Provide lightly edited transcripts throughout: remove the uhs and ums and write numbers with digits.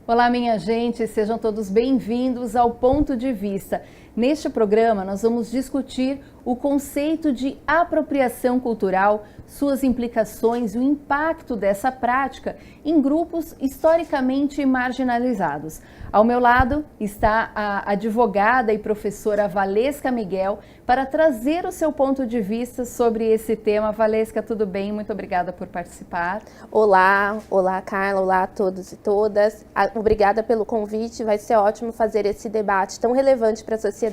Olá, minha gente, sejam todos bem-vindos ao Ponto de Vista. Neste programa, nós vamos discutir o conceito de apropriação cultural, suas implicações e o impacto dessa prática em grupos historicamente marginalizados. Ao meu lado está a advogada e professora Valesca Miguel para trazer o seu ponto de vista sobre esse tema. Valesca, tudo bem? Muito obrigada por participar. Olá Carla, olá a todos e todas. Obrigada pelo convite, vai ser ótimo fazer esse debate tão relevante para a sociedade.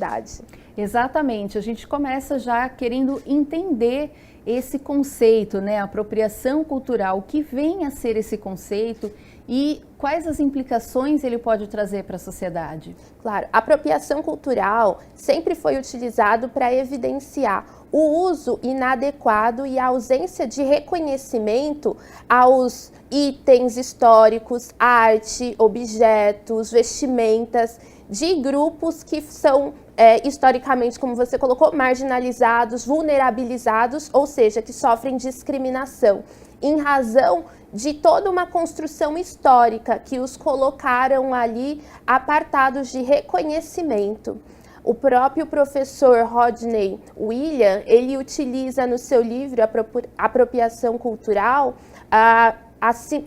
Exatamente, a gente começa já querendo entender esse conceito, né, apropriação cultural, o que vem a ser esse conceito e quais as implicações ele pode trazer para a sociedade. Claro, a apropriação cultural sempre foi utilizado para evidenciar o uso inadequado e a ausência de reconhecimento aos itens históricos, arte, objetos, vestimentas de grupos que são historicamente, como você colocou, marginalizados, vulnerabilizados, ou seja, que sofrem discriminação, em razão de toda uma construção histórica que os colocaram ali apartados de reconhecimento. O próprio professor Rodney Williams, ele utiliza no seu livro Apropriação Cultural a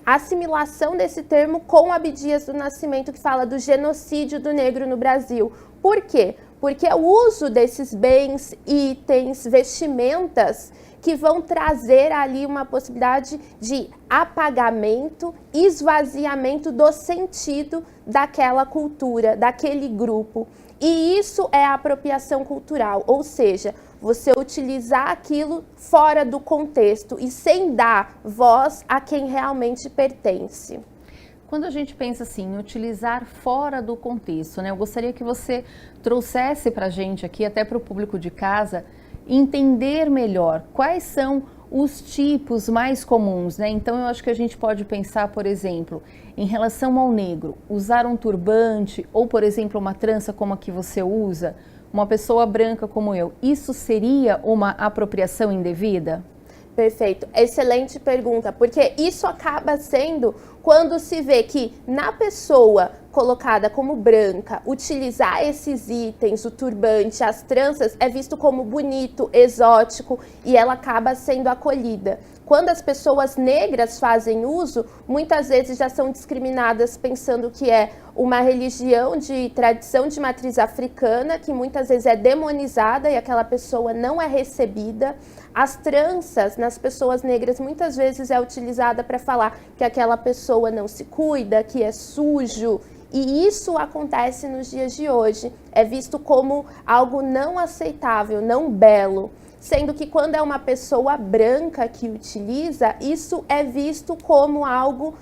assimilação desse termo com Abdias do Nascimento, que fala do genocídio do negro no Brasil. Por quê? Porque é o uso desses bens, itens, vestimentas que vão trazer ali uma possibilidade de apagamento, esvaziamento do sentido daquela cultura, daquele grupo. E isso é a apropriação cultural, ou seja, você utilizar aquilo fora do contexto e sem dar voz a quem realmente pertence. Quando a gente pensa assim, em utilizar fora do contexto, né? Eu gostaria que você trouxesse para a gente aqui, até para o público de casa, entender melhor quais são os tipos mais comuns, né? Então eu acho que a gente pode pensar, por exemplo, em relação ao negro, usar um turbante ou, por exemplo, uma trança como a que você usa, uma pessoa branca como eu, isso seria uma apropriação indevida? Perfeito, excelente pergunta, porque isso acaba sendo quando se vê que na pessoa colocada como branca, utilizar esses itens, o turbante, as tranças, é visto como bonito, exótico e ela acaba sendo acolhida. Quando as pessoas negras fazem uso, muitas vezes já são discriminadas pensando que é uma religião de tradição de matriz africana, que muitas vezes é demonizada e aquela pessoa não é recebida. As tranças nas pessoas negras muitas vezes é utilizada para falar que aquela pessoa não se cuida, que é sujo. E isso acontece nos dias de hoje, é visto como algo não aceitável, não belo. Sendo que quando é uma pessoa branca que utiliza, isso é visto como algo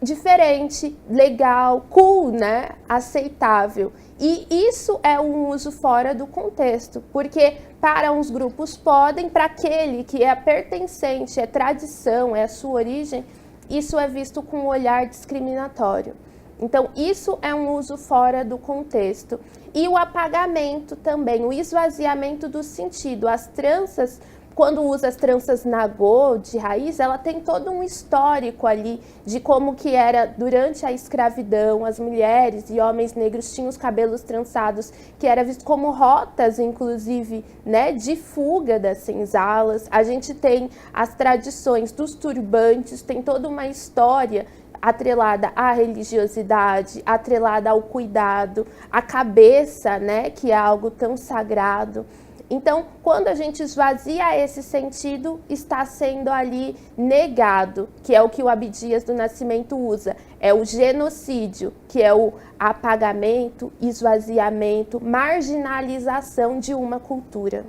diferente, legal, cool, né? Aceitável. E isso é um uso fora do contexto, porque para uns grupos podem, para aquele que é pertencente, é tradição, é a sua origem, isso é visto com um olhar discriminatório. Então, isso é um uso fora do contexto. E o apagamento também, o esvaziamento do sentido. As tranças, quando usa as tranças nagô, de raiz, ela tem todo um histórico ali de como que era durante a escravidão, as mulheres e homens negros tinham os cabelos trançados, que era visto como rotas, inclusive, né, de fuga das senzalas. A gente tem as tradições dos turbantes, tem toda uma história atrelada à religiosidade, atrelada ao cuidado, à cabeça, né, que é algo tão sagrado. Então, quando a gente esvazia esse sentido, está sendo ali negado, que é o que o Abdias do Nascimento usa, é o genocídio, que é o apagamento, esvaziamento, marginalização de uma cultura.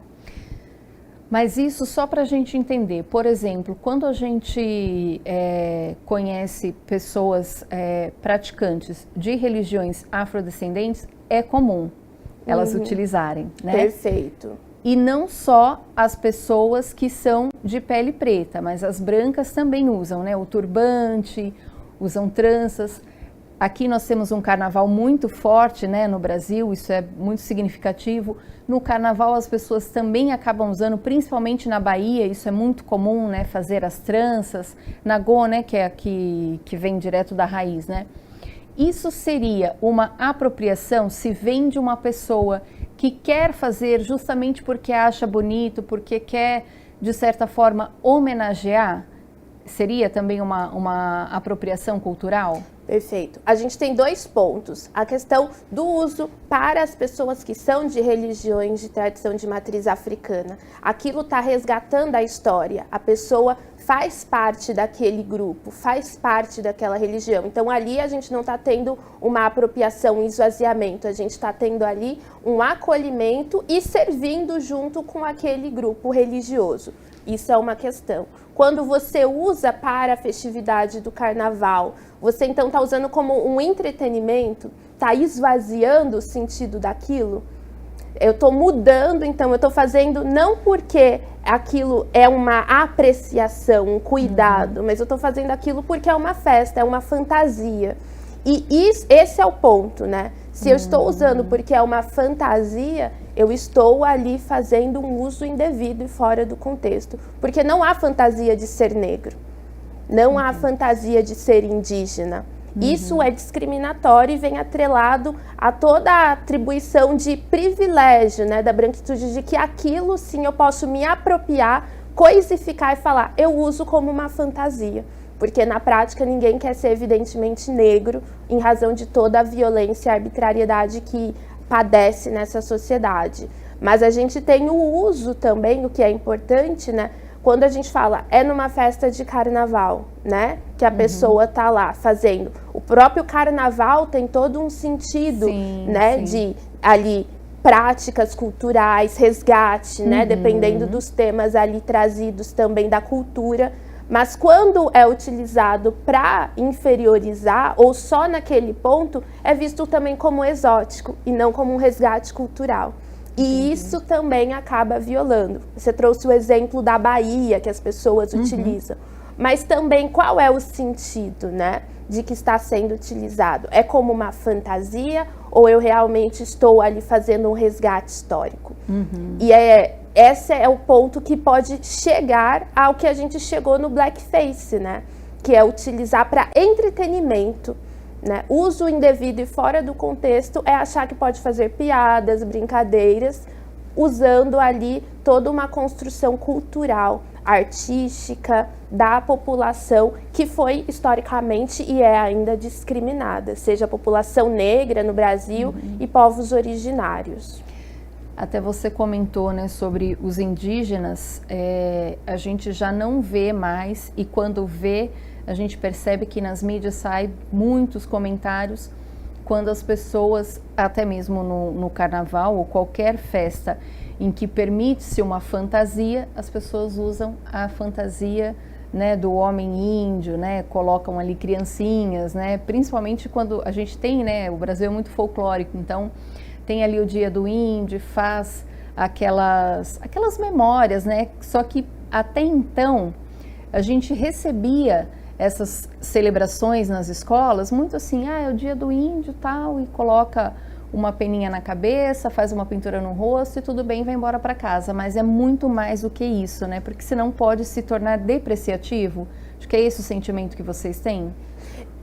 Mas isso só para a gente entender, por exemplo, quando a gente conhece pessoas praticantes de religiões afrodescendentes, é comum elas utilizarem, né? Perfeito. E não só as pessoas que são de pele preta, mas as brancas também usam, né? O turbante, usam tranças. Aqui nós temos um carnaval muito forte, né, no Brasil, isso é muito significativo. No carnaval as pessoas também acabam usando, principalmente na Bahia, isso é muito comum, né, fazer as tranças, nagô, né, que é aqui que vem direto da raiz, né. isso seria uma apropriação se vem de uma pessoa que quer fazer justamente porque acha bonito, porque quer, de certa forma, homenagear? Seria também uma apropriação cultural? Perfeito. A gente tem 2 pontos. A questão do uso para as pessoas que são de religiões de tradição de matriz africana. Aquilo está resgatando a história. A pessoa faz parte daquele grupo, faz parte daquela religião. Então ali a gente não está tendo uma apropriação, um esvaziamento. A gente está tendo ali um acolhimento e servindo junto com aquele grupo religioso. Isso é uma questão. Quando você usa para a festividade do carnaval, você então está usando como um entretenimento, está esvaziando o sentido daquilo? Eu estou mudando, então eu estou fazendo não porque aquilo é uma apreciação, um cuidado, mas eu estou fazendo aquilo porque é uma festa, é uma fantasia. E esse é o ponto, né? Se eu estou usando porque é uma fantasia, eu estou ali fazendo um uso indevido e fora do contexto. Porque não há fantasia de ser negro, não há fantasia de ser indígena. Isso é discriminatório e vem atrelado a toda a atribuição de privilégio, né, da branquitude, de que aquilo sim eu posso me apropriar, coisificar e falar, eu uso como uma fantasia. Porque na prática ninguém quer ser evidentemente negro em razão de toda a violência e arbitrariedade que padece nessa sociedade. Mas a gente tem o uso também, o que é importante, né? Quando a gente fala, é numa festa de carnaval, né? Que a pessoa tá lá fazendo. O próprio carnaval tem todo um sentido, né? De ali práticas culturais, resgate, né? Dependendo dos temas ali trazidos também da cultura. Mas quando é utilizado para inferiorizar ou só naquele ponto, é visto também como exótico e não como um resgate cultural. E isso também acaba violando. Você trouxe o exemplo da Bahia, que as pessoas utilizam. Mas também qual é o sentido, né, de que está sendo utilizado? É como uma fantasia ou eu realmente estou ali fazendo um resgate histórico? E esse é o ponto que pode chegar ao que a gente chegou no blackface, né? Que é utilizar para entretenimento, né? Uso indevido e fora do contexto é achar que pode fazer piadas, brincadeiras, usando ali toda uma construção cultural, artística da população que foi historicamente e é ainda discriminada, seja a população negra no Brasil e povos originários. Até você comentou, né, sobre os indígenas, a gente já não vê mais, e quando vê, a gente percebe que nas mídias saem muitos comentários quando as pessoas, até mesmo no carnaval ou qualquer festa em que permite-se uma fantasia, as pessoas usam a fantasia, né, do homem índio, né, colocam ali criancinhas, né, principalmente quando a gente tem, né, o Brasil é muito folclórico, então tem ali o dia do índio, faz aquelas memórias, né? Só que até então a gente recebia essas celebrações nas escolas muito assim, é o dia do índio tal, e coloca uma peninha na cabeça, faz uma pintura no rosto e tudo bem, vai embora para casa. Mas é muito mais do que isso, né? Porque senão pode se tornar depreciativo. Acho que é esse o sentimento que vocês têm.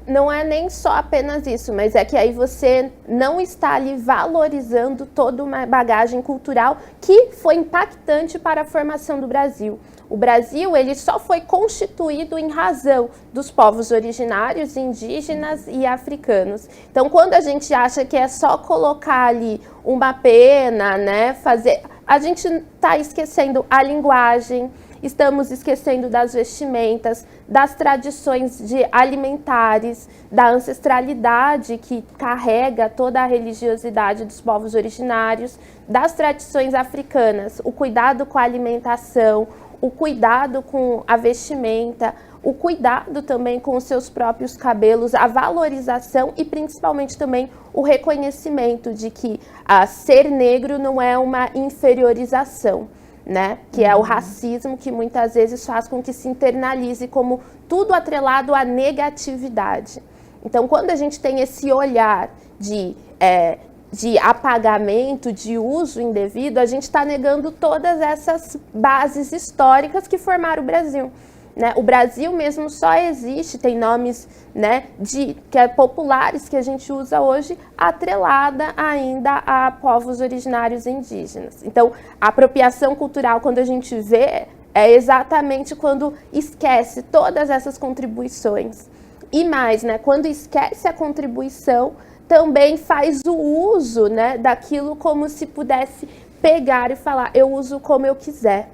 Não é nem só apenas isso, mas é que aí você não está ali valorizando toda uma bagagem cultural que foi impactante para a formação do Brasil. O Brasil, ele só foi constituído em razão dos povos originários, indígenas e africanos. Então, quando a gente acha que é só colocar ali uma pena, né, a gente está esquecendo a linguagem, estamos esquecendo das vestimentas, das tradições alimentares, da ancestralidade que carrega toda a religiosidade dos povos originários, das tradições africanas, o cuidado com a alimentação, o cuidado com a vestimenta, o cuidado também com os seus próprios cabelos, a valorização e principalmente também o reconhecimento de que ser negro não é uma inferiorização, né? Que é o racismo que muitas vezes faz com que se internalize como tudo atrelado à negatividade. Então, quando a gente tem esse olhar de apagamento, de uso indevido, a gente está negando todas essas bases históricas que formaram o Brasil. né? O Brasil mesmo só existe, tem nomes, né, que é populares que a gente usa hoje, atrelada ainda a povos originários indígenas. Então, a apropriação cultural, quando a gente vê, é exatamente quando esquece todas essas contribuições. E mais, né, quando esquece a contribuição, também faz o uso, né, daquilo como se pudesse pegar e falar, eu uso como eu quiser,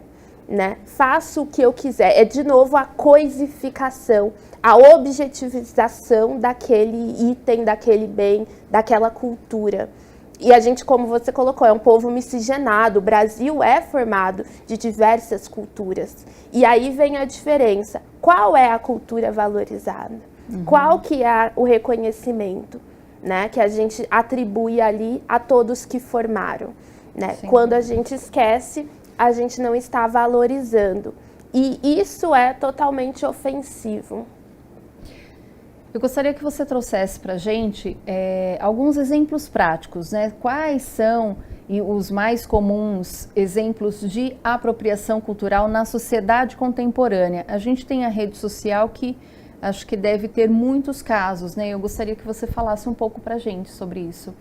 né? Faço o que eu quiser. É, de novo, a coisificação, a objetivização daquele item, daquele bem, daquela cultura. E a gente, como você colocou, é um povo miscigenado. O Brasil é formado de diversas culturas. E aí vem a diferença. Qual é a cultura valorizada? Qual que é o reconhecimento, né, que a gente atribui ali a todos que formaram? Né? Quando a gente esquece, a gente não está valorizando. E isso é totalmente ofensivo. Eu gostaria que você trouxesse para a gente alguns exemplos práticos, né? Quais são os mais comuns exemplos de apropriação cultural na sociedade contemporânea? A gente tem a rede social que acho que deve ter muitos casos, né? Eu gostaria que você falasse um pouco para a gente sobre isso.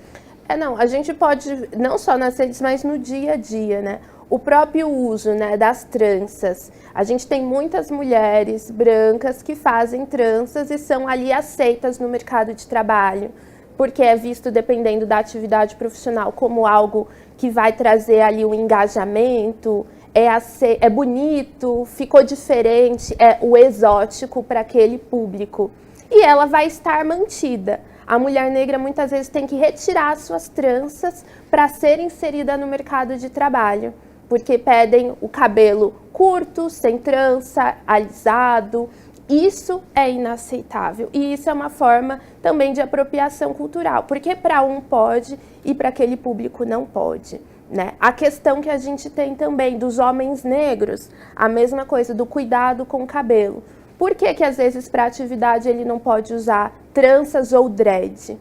Não, a gente pode, não só nas redes, mas no dia a dia, né? O próprio uso, né, das tranças. A gente tem muitas mulheres brancas que fazem tranças e são ali aceitas no mercado de trabalho, porque é visto, dependendo da atividade profissional, como algo que vai trazer ali um engajamento, é bonito, ficou diferente, é o exótico para aquele público. E ela vai estar mantida. A mulher negra muitas vezes tem que retirar suas tranças para ser inserida no mercado de trabalho, porque pedem o cabelo curto, sem trança, alisado. Isso é inaceitável e isso é uma forma também de apropriação cultural, porque para um pode e para aquele público não pode, né? A questão que a gente tem também dos homens negros, a mesma coisa do cuidado com o cabelo. Por que que às vezes para atividade ele não pode usar tranças ou dread,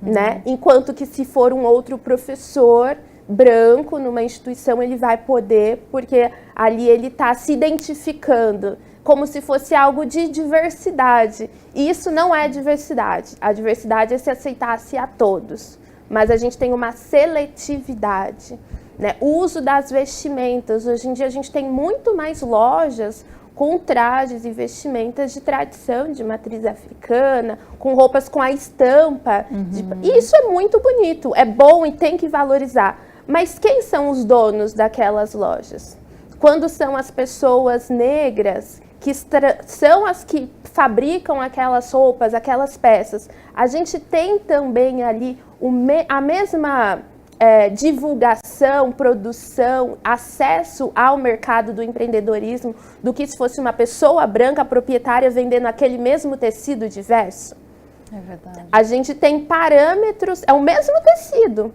né? Enquanto que se for um outro professor branco numa instituição ele vai poder, porque ali ele está se identificando como se fosse algo de diversidade. E isso não é diversidade. A diversidade é se aceitasse a todos, mas a gente tem uma seletividade, né? O uso das vestimentas. Hoje em dia a gente tem muito mais lojas com trajes e vestimentas de tradição, de matriz africana, com roupas com a estampa. Isso é muito bonito, é bom e tem que valorizar. Mas quem são os donos daquelas lojas? Quando são as pessoas negras, que são as que fabricam aquelas roupas, aquelas peças. A gente tem também ali a mesma divulgação, produção, acesso ao mercado do empreendedorismo do que se fosse uma pessoa branca proprietária vendendo aquele mesmo tecido diverso? É verdade. A gente tem parâmetros, é o mesmo tecido,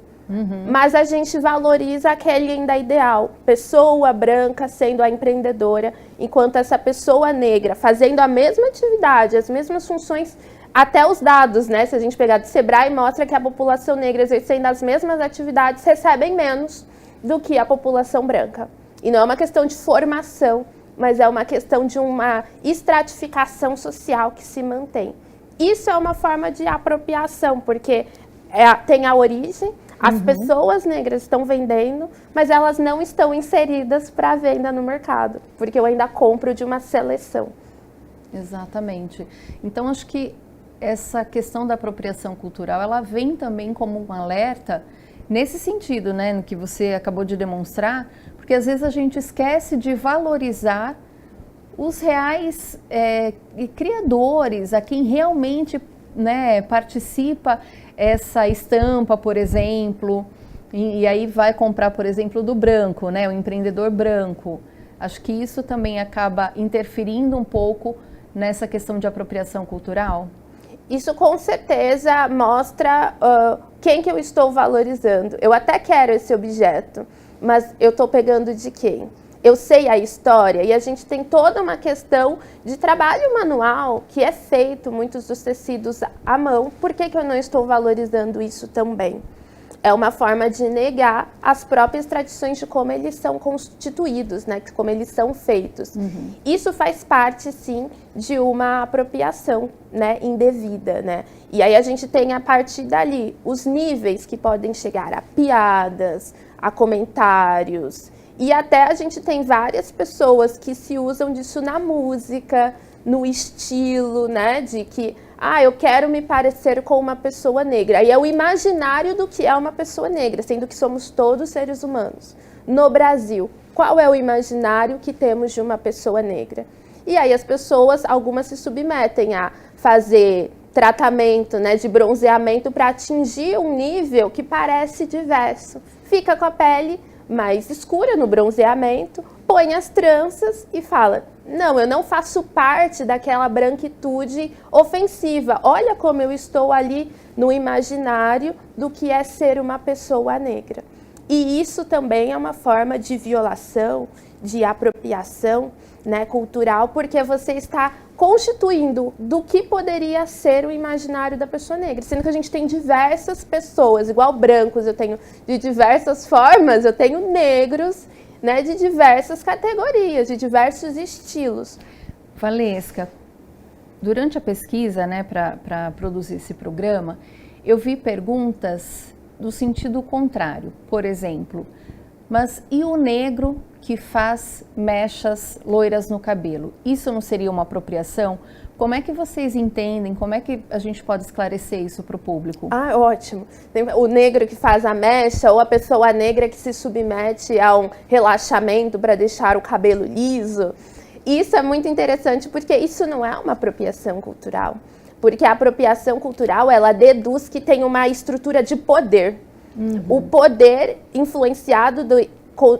mas a gente valoriza aquele ainda ideal, pessoa branca sendo a empreendedora, enquanto essa pessoa negra fazendo a mesma atividade, as mesmas funções. Até os dados, né? Se a gente pegar do Sebrae, mostra que a população negra exercendo as mesmas atividades recebem menos do que a população branca. E não é uma questão de formação, mas é uma questão de uma estratificação social que se mantém. Isso é uma forma de apropriação, porque tem a origem, as pessoas negras estão vendendo, mas elas não estão inseridas para venda no mercado, porque eu ainda compro de uma seleção. Exatamente. Então, acho que essa questão da apropriação cultural, ela vem também como um alerta nesse sentido, né, no que você acabou de demonstrar, porque às vezes a gente esquece de valorizar os reais criadores, a quem realmente, né, participa essa estampa, por exemplo, e aí vai comprar, por exemplo, do branco, né, o empreendedor branco. Acho que isso também acaba interferindo um pouco nessa questão de apropriação cultural. Isso com certeza mostra quem que eu estou valorizando. Eu até quero esse objeto, mas eu estou pegando de quem? Eu sei a história e a gente tem toda uma questão de trabalho manual que é feito, muitos dos tecidos à mão. Por que que eu não estou valorizando isso também? é uma forma de negar as próprias tradições de como eles são constituídos, né? Como eles são feitos. Isso faz parte, sim, de uma apropriação, né? Indevida, né? E aí a gente tem, a partir dali, os níveis que podem chegar a piadas, a comentários, e até a gente tem várias pessoas que se usam disso na música, no estilo, né? De que, eu quero me parecer com uma pessoa negra. E é o imaginário do que é uma pessoa negra, sendo que somos todos seres humanos. No Brasil, qual é o imaginário que temos de uma pessoa negra? E aí as pessoas, algumas se submetem a fazer tratamento, né, de bronzeamento para atingir um nível que parece diverso. Fica com a pele mais escura no bronzeamento, põe as tranças e fala: não, eu não faço parte daquela branquitude ofensiva. Olha como eu estou ali no imaginário do que é ser uma pessoa negra. E isso também é uma forma de violação, de apropriação, né, cultural, porque você está constituindo do que poderia ser o imaginário da pessoa negra, sendo que a gente tem diversas pessoas, igual brancos, eu tenho de diversas formas, eu tenho negros, né, de diversas categorias, de diversos estilos. Valesca, durante a pesquisa, né, para produzir esse programa, eu vi perguntas do sentido contrário. Por exemplo, mas e o negro que faz mechas loiras no cabelo? Isso não seria uma apropriação? Como é que vocês entendem? Como é que a gente pode esclarecer isso para o público? Ótimo. O negro que faz a mecha ou a pessoa negra que se submete a um relaxamento para deixar o cabelo liso. Isso é muito interessante porque isso não é uma apropriação cultural. Porque a apropriação cultural, ela deduz que tem uma estrutura de poder. O poder influenciado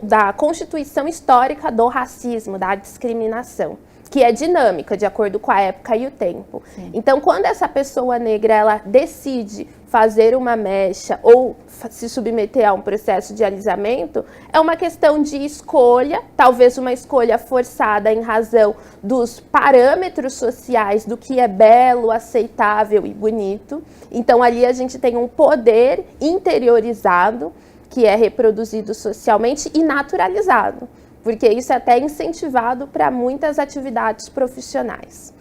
da constituição histórica do racismo, da discriminação, que é dinâmica, de acordo com a época e o tempo. Sim. Então, quando essa pessoa negra ela decide fazer uma mecha ou se submeter a um processo de alisamento, é uma questão de escolha, talvez uma escolha forçada em razão dos parâmetros sociais do que é belo, aceitável e bonito. Então, ali a gente tem um poder interiorizado que é reproduzido socialmente e naturalizado, porque isso é até incentivado para muitas atividades profissionais.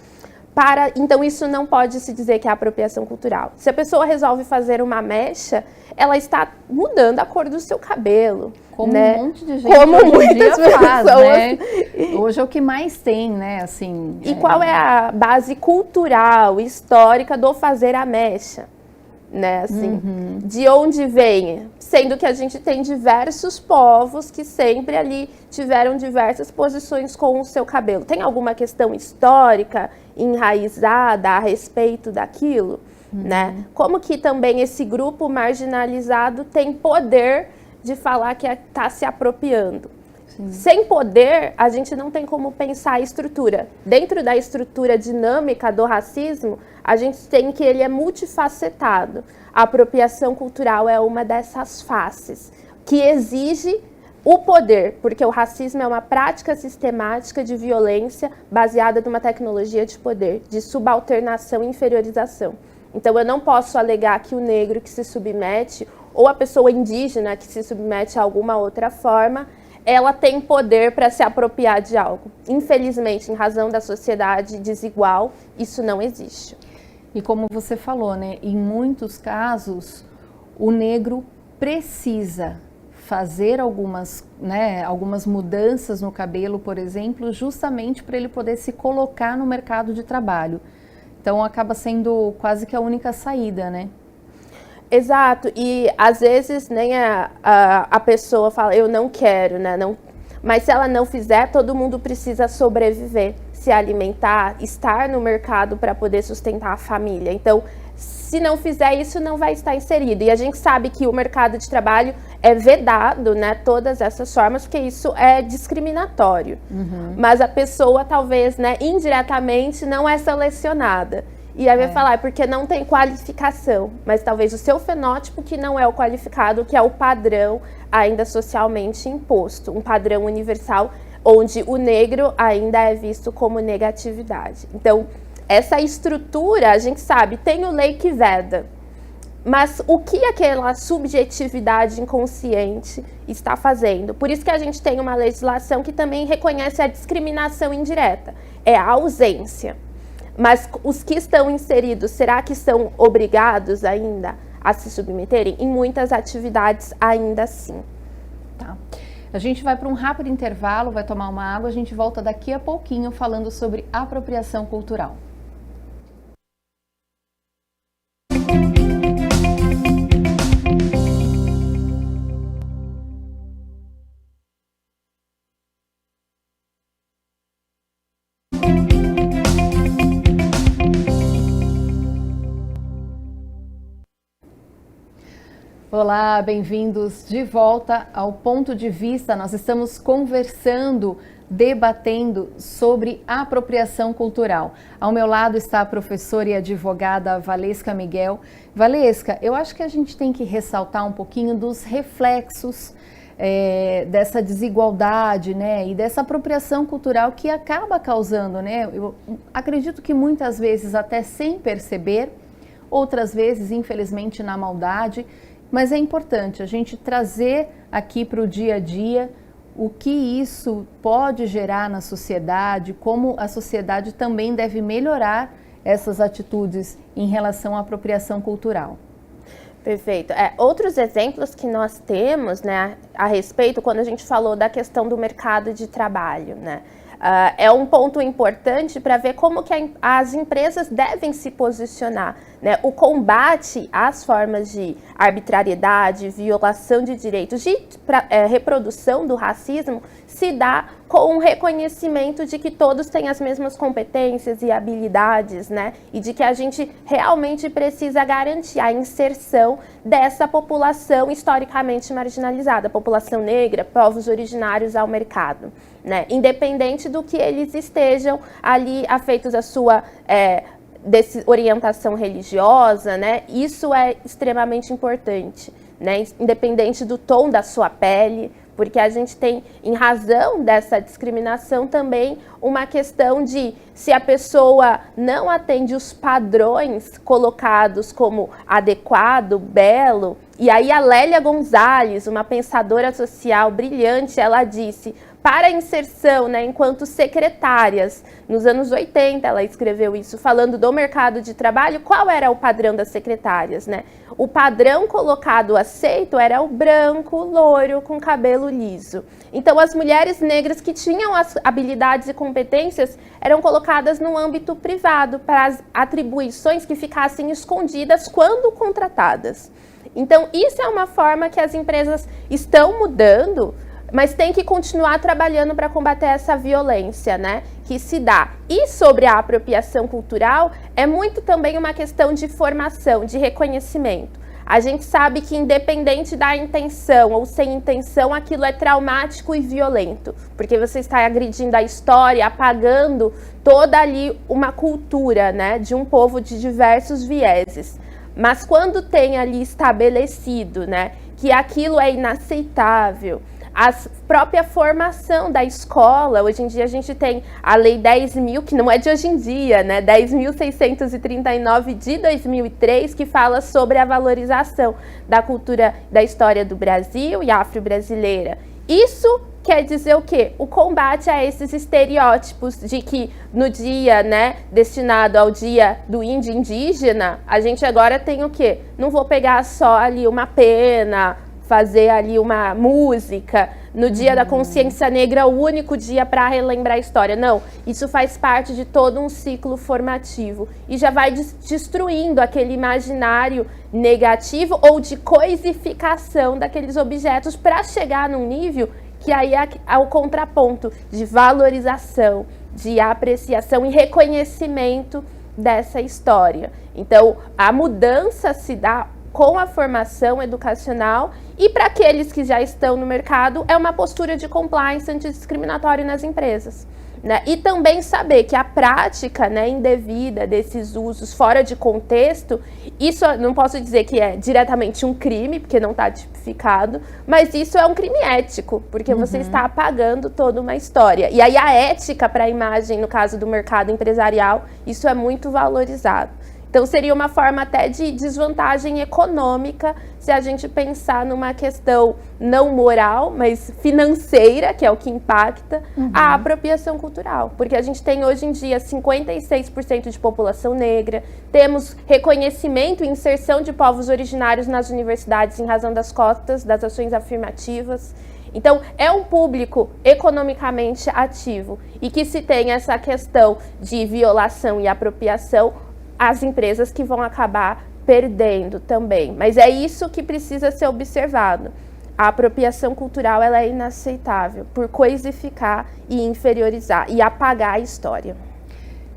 Então, isso não pode se dizer que é apropriação cultural. Se a pessoa resolve fazer uma mecha, ela está mudando a cor do seu cabelo. Como, né? Um monte de gente como hoje muitas em dia pessoas faz, né? Hoje é o que mais tem, né? Assim, e qual é a base cultural, histórica do fazer a mecha? Né, assim, de onde vem, sendo que a gente tem diversos povos que sempre ali tiveram diversas posições com o seu cabelo. Tem alguma questão histórica enraizada a respeito daquilo? Né? Como que também esse grupo marginalizado tem poder de falar que está se apropriando? Sim. Sem poder, a gente não tem como pensar a estrutura. Dentro da estrutura dinâmica do racismo, a gente tem que ele é multifacetado. A apropriação cultural é uma dessas faces, que exige o poder, porque o racismo é uma prática sistemática de violência baseada numa tecnologia de poder, de subalternação e inferiorização. Então, eu não posso alegar que o negro que se submete, ou a pessoa indígena que se submete a alguma outra forma, ela tem poder para se apropriar de algo. Infelizmente, em razão da sociedade desigual, isso não existe. E como você falou, né, em muitos casos, o negro precisa fazer algumas mudanças no cabelo, por exemplo, justamente para ele poder se colocar no mercado de trabalho. Então, acaba sendo quase que a única saída, né? Exato, e às vezes nem a pessoa fala, eu não quero, né? Não, mas se ela não fizer, todo mundo precisa sobreviver, se alimentar, estar no mercado para poder sustentar a família. Então, se não fizer isso, não vai estar inserido. E a gente sabe que o mercado de trabalho é vedado, né? Todas essas formas, porque isso é discriminatório. Mas a pessoa, talvez, né, indiretamente, não é selecionada. E aí vai falar, porque não tem qualificação, mas talvez o seu fenótipo que não é o qualificado, que é o padrão ainda socialmente imposto, um padrão universal, onde o negro ainda é visto como negatividade. Então, essa estrutura, a gente sabe, tem o lei que veda. mas o que aquela subjetividade inconsciente está fazendo? Por isso que a gente tem uma legislação que também reconhece a discriminação indireta, é a ausência. Mas os que estão inseridos, será que são obrigados ainda a se submeterem? Em muitas atividades, ainda sim. Tá. A gente vai para um rápido intervalo, vai tomar uma água, a gente volta daqui a pouquinho falando sobre apropriação cultural. Olá, bem-vindos de volta ao Ponto de Vista. Nós estamos conversando, debatendo sobre apropriação cultural. Ao meu lado está a professora e advogada Valesca Miguel. Valesca, eu acho que a gente tem que ressaltar um pouquinho dos reflexos dessa desigualdade, né, e dessa apropriação cultural que acaba causando, né, eu acredito que muitas vezes até sem perceber, outras vezes, infelizmente, na maldade. Mas é importante a gente trazer aqui para o dia a dia o que isso pode gerar na sociedade, como a sociedade também deve melhorar essas atitudes em relação à apropriação cultural. Perfeito. Outros exemplos que nós temos, né, a respeito, quando a gente falou da questão do mercado de trabalho, né? É um ponto importante para ver como que as empresas devem se posicionar, né? O combate às formas de arbitrariedade, violação de direitos, de reprodução do racismo se dá com o reconhecimento de que todos têm as mesmas competências e habilidades, né? E de que a gente realmente precisa garantir a inserção dessa população historicamente marginalizada, população negra, povos originários ao mercado, né? Independente do que eles estejam ali afeitos à sua orientação religiosa, né? Isso é extremamente importante, né? Independente do tom da sua pele, porque a gente tem, em razão dessa discriminação, também uma questão de se a pessoa não atende os padrões colocados como adequado, belo. E aí a Lélia Gonzalez, uma pensadora social brilhante, ela disse: para a inserção, né, enquanto secretárias, nos anos 80 ela escreveu isso, falando do mercado de trabalho, qual era o padrão das secretárias, né? O padrão colocado aceito era o branco, loiro, com cabelo liso. Então as mulheres negras que tinham as habilidades e competências eram colocadas no âmbito privado para as atribuições que ficassem escondidas quando contratadas. Então isso é uma forma que as empresas estão mudando, mas tem que continuar trabalhando para combater essa violência, né, que se dá. E sobre a apropriação cultural, é muito também uma questão de formação, de reconhecimento. A gente sabe que independente da intenção ou sem intenção, aquilo é traumático e violento, porque você está agredindo a história, apagando toda ali uma cultura, né, de um povo de diversos vieses. Mas quando tem ali estabelecido, né, que aquilo é inaceitável, a própria formação da escola, hoje em dia a gente tem a Lei 10.000, que não é de hoje em dia, né? 10.639 de 2003, que fala sobre a valorização da cultura, da história do Brasil e afro-brasileira. Isso quer dizer o quê? O combate a esses estereótipos de que no dia, né, destinado ao dia do índio indígena, a gente agora tem o quê? Não vou pegar só ali uma pena, fazer ali uma música, no dia da consciência negra, o único dia para relembrar a história. Não, isso faz parte de todo um ciclo formativo e já vai destruindo aquele imaginário negativo ou de coisificação daqueles objetos para chegar num nível que aí é o contraponto de valorização, de apreciação e reconhecimento dessa história. Então, a mudança se dá com a formação educacional e para aqueles que já estão no mercado é uma postura de compliance antidiscriminatório nas empresas, né? E também saber que a prática, né, indevida desses usos fora de contexto, isso não posso dizer que é diretamente um crime, porque não está tipificado, mas isso é um crime ético, porque você está apagando toda uma história. E aí a ética para a imagem, no caso do mercado empresarial, isso é muito valorizado. Então, seria uma forma até de desvantagem econômica se a gente pensar numa questão não moral, mas financeira, que é o que impacta a apropriação cultural. Porque a gente tem hoje em dia 56% de população negra, temos reconhecimento e inserção de povos originários nas universidades em razão das cotas, das ações afirmativas. Então, é um público economicamente ativo e que se tem essa questão de violação e apropriação, as empresas que vão acabar perdendo também. Mas é isso que precisa ser observado. A apropriação cultural ela é inaceitável por coisificar e inferiorizar e apagar a história.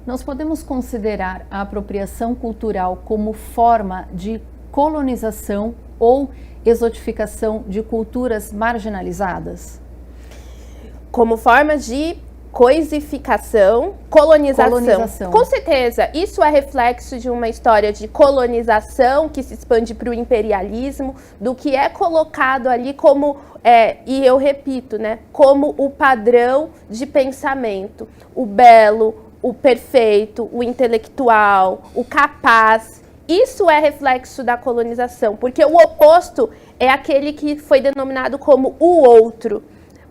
Nós podemos considerar a apropriação cultural como forma de colonização ou exotificação de culturas marginalizadas? Como forma de coisificação, colonização. Com certeza, isso é reflexo de uma história de colonização que se expande para o imperialismo, do que é colocado ali como, e eu repito, né, como o padrão de pensamento, o belo, o perfeito, o intelectual, o capaz. Isso é reflexo da colonização, porque o oposto é aquele que foi denominado como o outro,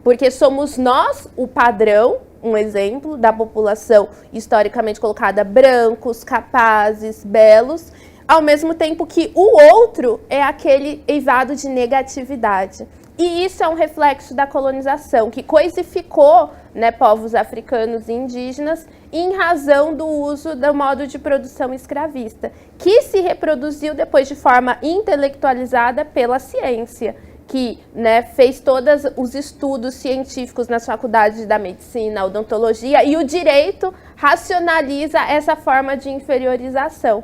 porque somos nós o padrão, um exemplo da população historicamente colocada, brancos, capazes, belos, ao mesmo tempo que o outro é aquele eivado de negatividade. E isso é um reflexo da colonização, que coisificou, né, povos africanos e indígenas em razão do uso do modo de produção escravista, que se reproduziu depois de forma intelectualizada pela ciência, que, né, fez todos os estudos científicos nas faculdades da medicina, odontologia, e o direito racionaliza essa forma de inferiorização.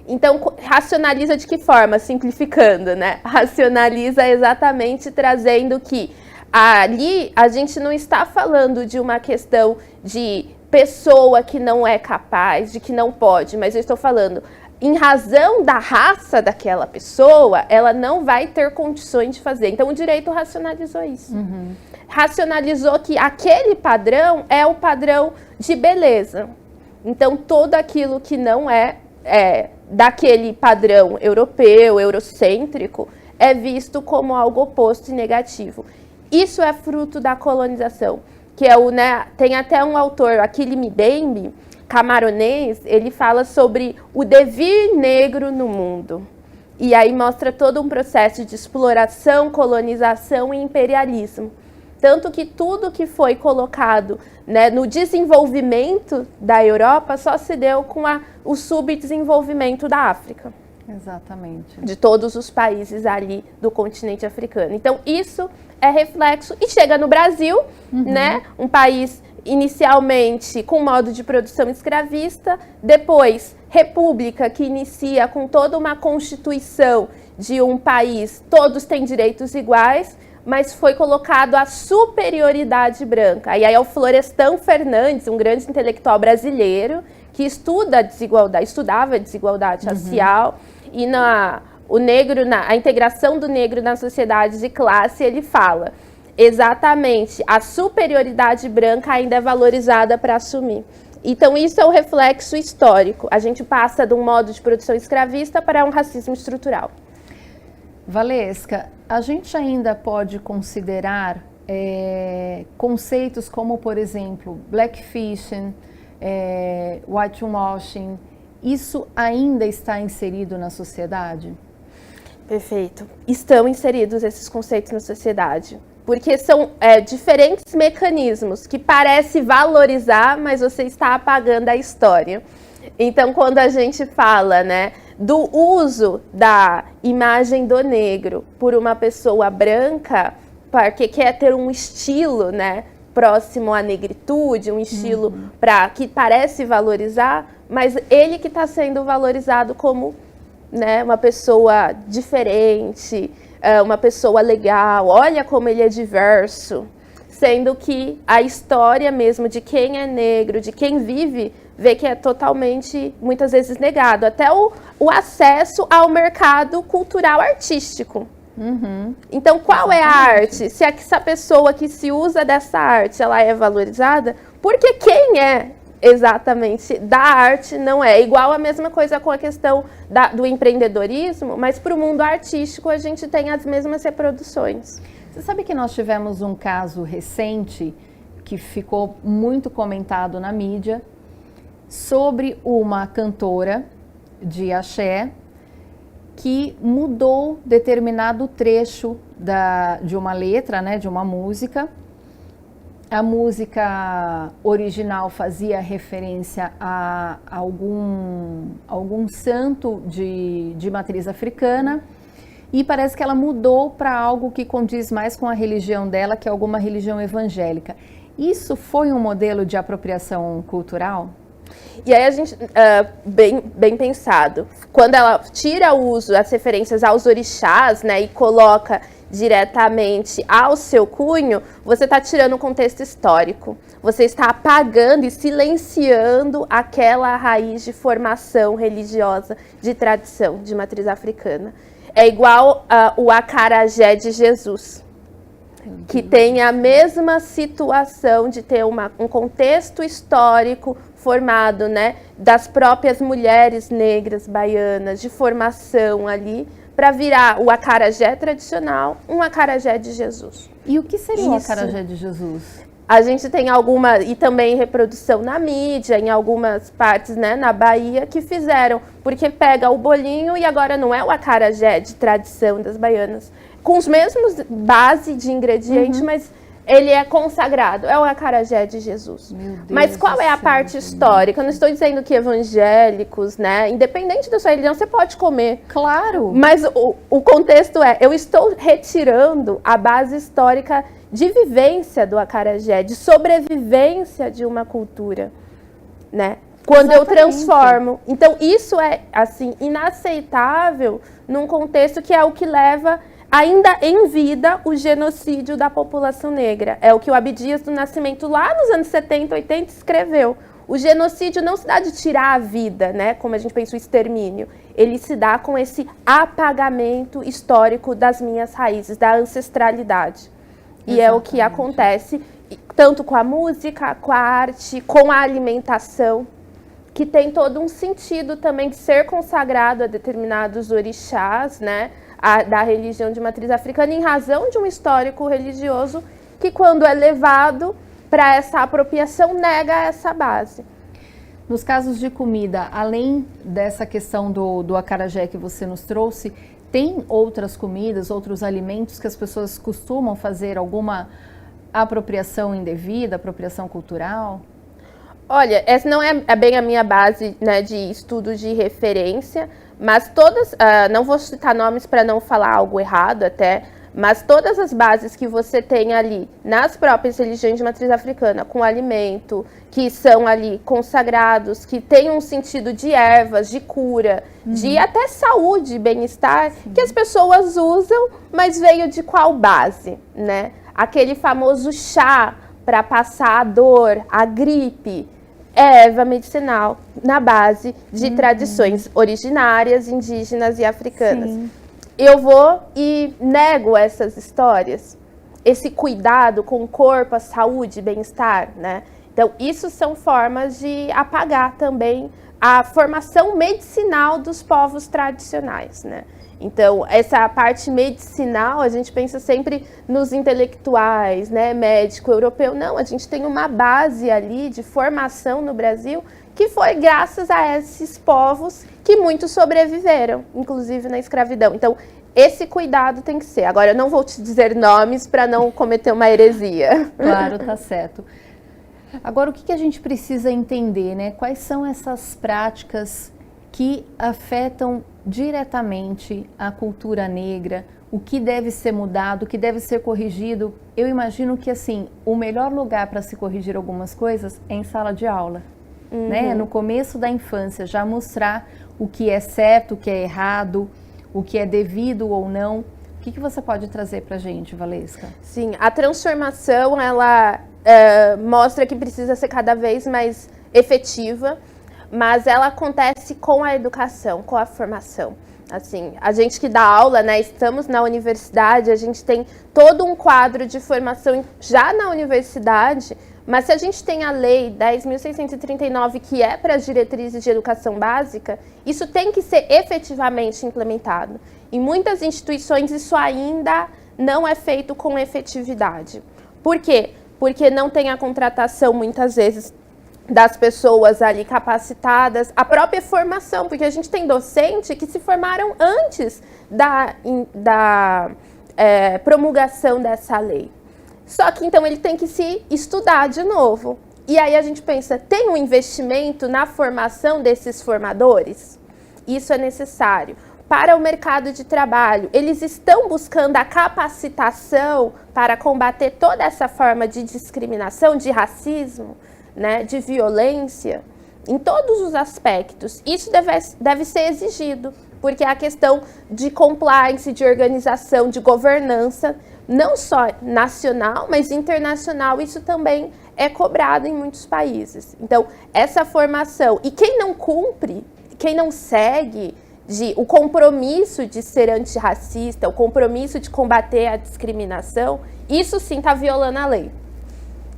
Então, racionaliza de que forma? Simplificando, né? Racionaliza exatamente trazendo que ali a gente não está falando de uma questão de pessoa que não é capaz, de que não pode, mas eu estou falando, em razão da raça daquela pessoa, ela não vai ter condições de fazer. Então, o direito racionalizou isso. Racionalizou que aquele padrão é o padrão de beleza. Então, tudo aquilo que não é daquele padrão europeu, eurocêntrico, é visto como algo oposto e negativo. Isso é fruto da colonização, que é tem até um autor, Achille Mbembe, camaronês, ele fala sobre o devir negro no mundo. E aí mostra todo um processo de exploração, colonização e imperialismo. Tanto que tudo que foi colocado, né, no desenvolvimento da Europa só se deu com o subdesenvolvimento da África. Exatamente. De todos os países ali do continente africano. Então, isso é reflexo. E chega no Brasil, né, um país inicialmente com modo de produção escravista, depois república, que inicia com toda uma constituição de um país, todos têm direitos iguais, mas foi colocado a superioridade branca. E aí é o Florestan Fernandes, um grande intelectual brasileiro, que estudava a desigualdade racial, e a integração do negro na sociedade de classe, ele fala exatamente, a superioridade branca ainda é valorizada para assumir. Então, isso é um reflexo histórico. A gente passa de um modo de produção escravista para um racismo estrutural. Valesca, a gente ainda pode considerar conceitos como, por exemplo, blackfishing, whitewashing, isso ainda está inserido na sociedade? Perfeito. Estão inseridos esses conceitos na sociedade. Porque são diferentes mecanismos que parece valorizar, mas você está apagando a história. Então, quando a gente fala, né, do uso da imagem do negro por uma pessoa branca, porque quer ter um estilo, né, próximo à negritude, um estilo que parece valorizar, mas ele que está sendo valorizado como, né, uma pessoa diferente, uma pessoa legal, olha como ele é diverso, sendo que a história mesmo de quem é negro, de quem vive, vê que é totalmente, muitas vezes, negado. Até o acesso ao mercado cultural artístico. Então, qual é a arte? Se essa pessoa que se usa dessa arte, ela é valorizada, porque quem é exatamente da arte, não é. Igual a mesma coisa com a questão do empreendedorismo, mas para o mundo artístico a gente tem as mesmas reproduções. Você sabe que nós tivemos um caso recente que ficou muito comentado na mídia sobre uma cantora de axé que mudou determinado trecho de uma letra, né, de uma música. A música original fazia referência a algum santo de matriz africana e parece que ela mudou para algo que condiz mais com a religião dela, que é alguma religião evangélica. Isso foi um modelo de apropriação cultural? E aí a gente, bem pensado, quando ela tira o uso, as referências aos orixás, né, e coloca diretamente ao seu cunho, você está tirando o contexto histórico. Você está apagando e silenciando aquela raiz de formação religiosa, de tradição, de matriz africana. É igual o acarajé de Jesus, que tem a mesma situação de ter um contexto histórico formado, né, das próprias mulheres negras baianas, de formação ali, para virar o acarajé tradicional, um acarajé de Jesus. E o que seria o acarajé de Jesus? A gente tem alguma, e também reprodução na mídia, em algumas partes, né, na Bahia, que fizeram, porque pega o bolinho e agora não é o acarajé de tradição das baianas, com os mesmos base de ingredientes, mas ele é consagrado, é o acarajé de Jesus. Mas qual é a parte histórica? Eu não estou dizendo que evangélicos, né, independente da sua religião, você pode comer. Claro. Mas o contexto é, eu estou retirando a base histórica de vivência do acarajé, de sobrevivência de uma cultura, né? Quando eu transformo. Então, isso é, assim, inaceitável num contexto que é o que leva, ainda em vida, o genocídio da população negra. É o que o Abdias do Nascimento, lá nos anos 70, 80, escreveu. O genocídio não se dá de tirar a vida, né? Como a gente pensa o extermínio. Ele se dá com esse apagamento histórico das minhas raízes, da ancestralidade. E é o que acontece tanto com a música, com a arte, com a alimentação, que tem todo um sentido também de ser consagrado a determinados orixás, né, da religião de matriz africana, em razão de um histórico religioso que, quando é levado para essa apropriação, nega essa base. Nos casos de comida, além dessa questão do acarajé que você nos trouxe, tem outras comidas, outros alimentos que as pessoas costumam fazer alguma apropriação indevida, apropriação cultural? Olha, essa não é bem a minha base, né, de estudo de referência, mas todas, não vou citar nomes para não falar algo errado até, mas todas as bases que você tem ali nas próprias religiões de matriz africana, com alimento, que são ali consagrados, que tem um sentido de ervas, de cura, de até saúde, bem-estar, que as pessoas usam, mas veio de qual base, né? Aquele famoso chá para passar a dor, a gripe, é erva medicinal na base de tradições originárias, indígenas e africanas. Sim. Eu vou e nego essas histórias, esse cuidado com o corpo, a saúde, bem-estar, né? Então, isso são formas de apagar também a formação medicinal dos povos tradicionais, né? Então, essa parte medicinal, a gente pensa sempre nos intelectuais, né, médico europeu. Não, a gente tem uma base ali de formação no Brasil que foi graças a esses povos que muitos sobreviveram, inclusive na escravidão. Então, esse cuidado tem que ser. Agora, eu não vou te dizer nomes para não cometer uma heresia. Claro, tá certo. Agora, o que a gente precisa entender, né? Quais são essas práticas que afetam diretamente a cultura negra, o que deve ser mudado, o que deve ser corrigido? Eu imagino que, assim, o melhor lugar para se corrigir algumas coisas é em sala de aula, né? No começo da infância, já mostrar o que é certo, o que é errado, o que é devido ou não. O que você pode trazer para a gente, Valesca? Sim, a transformação, ela mostra que precisa ser cada vez mais efetiva, mas ela acontece com a educação, com a formação. Assim, a gente que dá aula, né, estamos na universidade, a gente tem todo um quadro de formação já na universidade, Mas se a gente tem a Lei 10.639, que é para as diretrizes de educação básica, isso tem que ser efetivamente implementado. Em muitas instituições, isso ainda não é feito com efetividade. Por quê? Porque não tem a contratação, muitas vezes, das pessoas ali capacitadas, a própria formação, porque a gente tem docente que se formaram antes da promulgação dessa lei. Só que, então, ele tem que se estudar de novo. E aí a gente pensa, tem um investimento na formação desses formadores? Isso é necessário. Para o mercado de trabalho, eles estão buscando a capacitação para combater toda essa forma de discriminação, de racismo, né, de violência, em todos os aspectos. Isso deve ser exigido, porque a questão de compliance, de organização, de governança, não só nacional, mas internacional, isso também é cobrado em muitos países. Então, essa formação, e quem não cumpre, quem não segue o compromisso de ser antirracista, o compromisso de combater a discriminação, isso sim está violando a lei.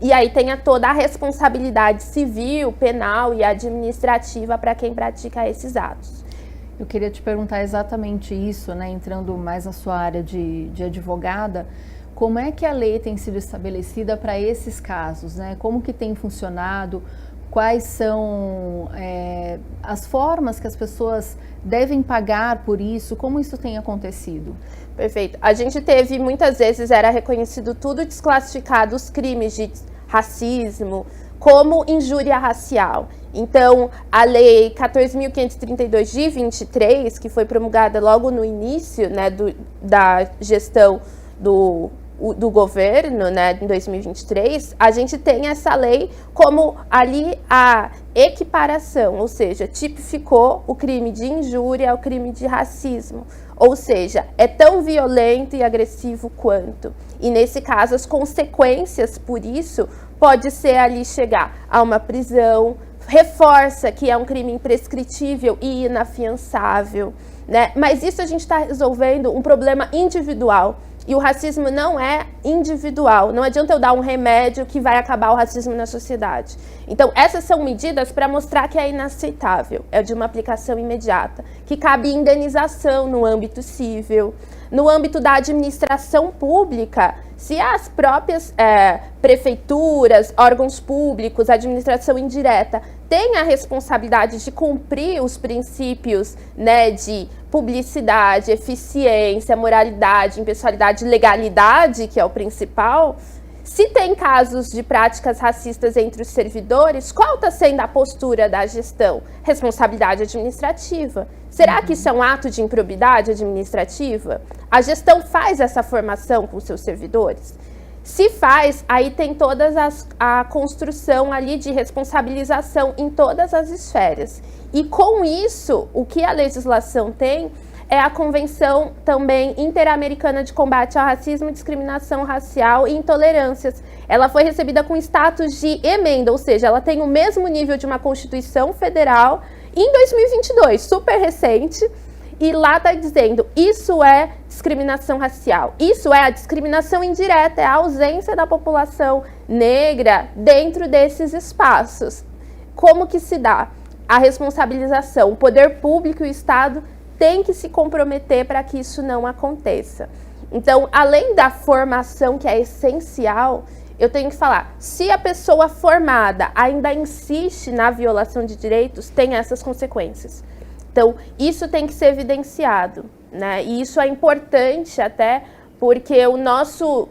E aí tem toda a responsabilidade civil, penal e administrativa para quem pratica esses atos. Eu queria te perguntar exatamente isso, né, entrando mais na sua área de advogada, como é que a lei tem sido estabelecida para esses casos, né? Como que tem funcionado? Quais são as formas que as pessoas devem pagar por isso? Como isso tem acontecido? Perfeito. A gente teve, muitas vezes, era reconhecido tudo desclassificado, os crimes de racismo, como injúria racial. Então, a Lei 14.532 de 23, que foi promulgada logo no início, né, da gestão do governo, né, em 2023, a gente tem essa lei como ali a equiparação, ou seja, tipificou o crime de injúria ao crime de racismo, ou seja, é tão violento e agressivo quanto. E nesse caso, as consequências por isso pode ser ali chegar a uma prisão, reforça que é um crime imprescritível e inafiançável, né? Mas isso a gente está resolvendo um problema individual. E o racismo não é individual. Não adianta eu dar um remédio que vai acabar o racismo na sociedade. Então, essas são medidas para mostrar que é inaceitável. É de uma aplicação imediata. Que cabe indenização no âmbito civil. No âmbito da administração pública, se as próprias prefeituras, órgãos públicos, administração indireta, têm a responsabilidade de cumprir os princípios, né, de publicidade, eficiência, moralidade, impessoalidade, legalidade, que é o principal, se tem casos de práticas racistas entre os servidores, qual está sendo a postura da gestão? Responsabilidade administrativa. Será que isso é um ato de improbidade administrativa? A gestão faz essa formação com os seus servidores? Se faz, aí tem toda a construção ali de responsabilização em todas as esferas. E com isso, o que a legislação tem é a Convenção também Interamericana de Combate ao Racismo, Discriminação Racial e Intolerâncias. Ela foi recebida com status de emenda, ou seja, ela tem o mesmo nível de uma Constituição Federal em 2022, super recente. E lá está dizendo, isso é discriminação racial, isso é a discriminação indireta, é a ausência da população negra dentro desses espaços. Como que se dá? A responsabilização, o poder público e o Estado tem que se comprometer para que isso não aconteça. Então, além da formação, que é essencial, eu tenho que falar, se a pessoa formada ainda insiste na violação de direitos, tem essas consequências. Então, isso tem que ser evidenciado, né? E isso é importante até porque o nosso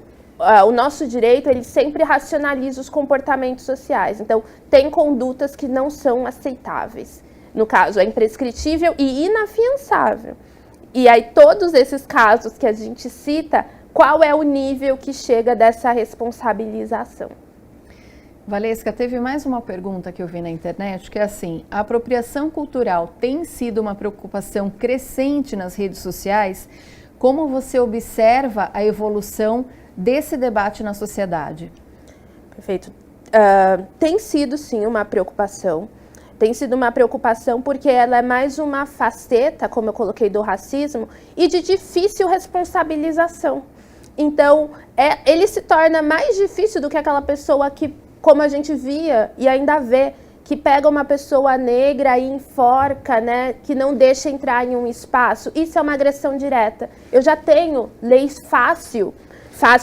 direito, ele sempre racionaliza os comportamentos sociais. Então, tem condutas que não são aceitáveis. No caso, é imprescritível e inafiançável. E aí, todos esses casos que a gente cita, qual é o nível que chega dessa responsabilização? Valesca, teve mais uma pergunta que eu vi na internet, que é assim, a apropriação cultural tem sido uma preocupação crescente nas redes sociais? Como você observa a evolução desse debate na sociedade? Perfeito. Tem sido, sim, uma preocupação. Tem sido uma preocupação porque ela é mais uma faceta, como eu coloquei, do racismo e de difícil responsabilização. Então, ele se torna mais difícil do que aquela pessoa que como a gente via e ainda vê, que pega uma pessoa negra e enforca, né, que não deixa entrar em um espaço. Isso é uma agressão direta. Eu já tenho leis fácil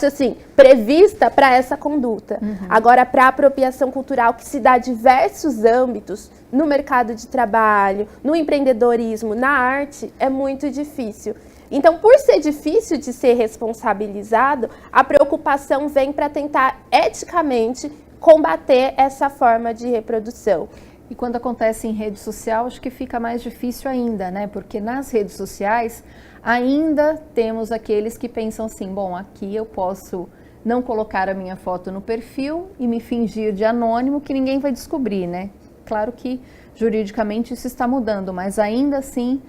assim, prevista para essa conduta. Agora, para a apropriação cultural, que se dá em diversos âmbitos, no mercado de trabalho, no empreendedorismo, na arte, é muito difícil. Então, por ser difícil de ser responsabilizado, a preocupação vem para tentar eticamente combater essa forma de reprodução. E quando acontece em rede social, acho que fica mais difícil ainda, né? Porque nas redes sociais ainda temos aqueles que pensam assim, bom, aqui eu posso não colocar a minha foto no perfil e me fingir de anônimo que ninguém vai descobrir, né? Claro que juridicamente isso está mudando, mas ainda assim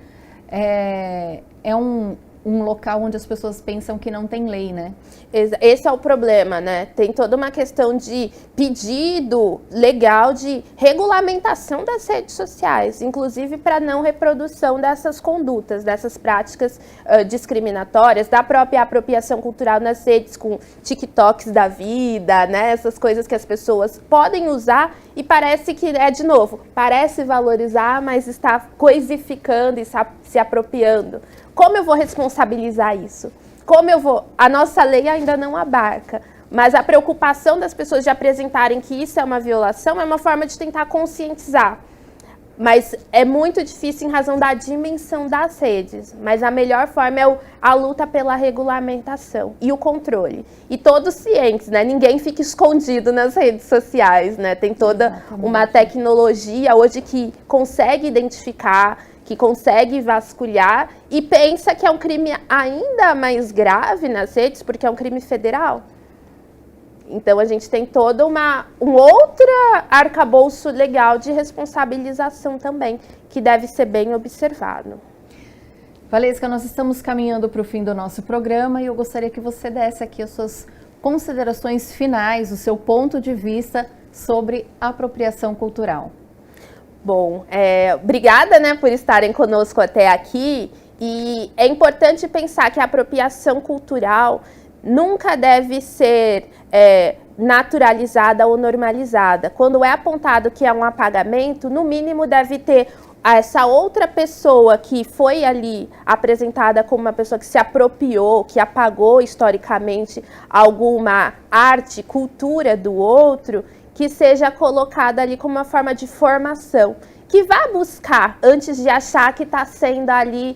é um local onde as pessoas pensam que não tem lei, né? Esse é o problema, né? Tem toda uma questão de pedido legal de regulamentação das redes sociais, inclusive para não reprodução dessas condutas, dessas práticas discriminatórias, da própria apropriação cultural nas redes, com TikToks da vida, né? Essas coisas que as pessoas podem usar e parece que, de novo, parece valorizar, mas está coisificando e se apropriando. Como eu vou responsabilizar isso? Como eu vou? A nossa lei ainda não abarca, mas a preocupação das pessoas de apresentarem que isso é uma violação é uma forma de tentar conscientizar. Mas é muito difícil em razão da dimensão das redes. Mas a melhor forma é a luta pela regulamentação e o controle. E todos cientes, né? Ninguém fica escondido nas redes sociais, né? Tem toda uma tecnologia hoje que consegue identificar, que consegue vasculhar e pensa que é um crime ainda mais grave nas redes, porque é um crime federal. Então, a gente tem todo um outro arcabouço legal de responsabilização também, que deve ser bem observado. Valesca, nós estamos caminhando para o fim do nosso programa e eu gostaria que você desse aqui as suas considerações finais, o seu ponto de vista sobre apropriação cultural. Bom, obrigada, né, por estarem conosco até aqui. E é importante pensar que a apropriação cultural nunca deve ser naturalizada ou normalizada. Quando é apontado que é um apagamento, no mínimo deve ter essa outra pessoa que foi ali apresentada como uma pessoa que se apropriou, que apagou historicamente alguma arte, cultura do outro, que seja colocada ali como uma forma de formação, que vá buscar, antes de achar que está sendo ali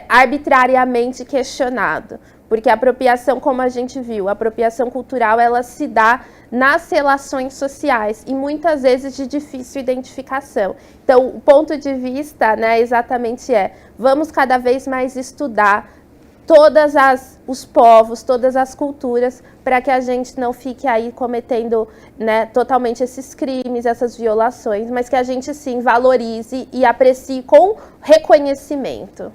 arbitrariamente questionado. Porque a apropriação, como a gente viu, a apropriação cultural, ela se dá nas relações sociais e muitas vezes de difícil identificação. Então, o ponto de vista, né, exatamente vamos cada vez mais estudar os povos, todas as culturas, para que a gente não fique aí cometendo, né, totalmente esses crimes, essas violações, mas que a gente sim valorize e aprecie com reconhecimento.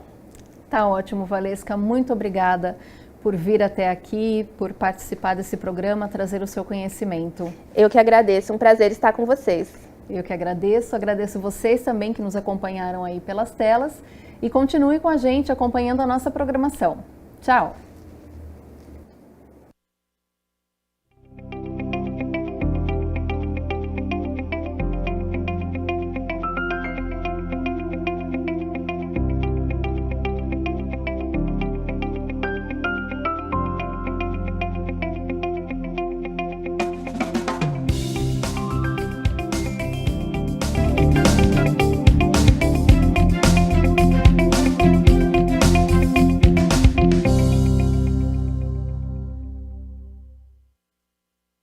Tá ótimo, Valesca, muito obrigada por vir até aqui, por participar desse programa, trazer o seu conhecimento. Eu que agradeço, um prazer estar com vocês. Eu que agradeço vocês também que nos acompanharam aí pelas telas e continue com a gente acompanhando a nossa programação. Tchau!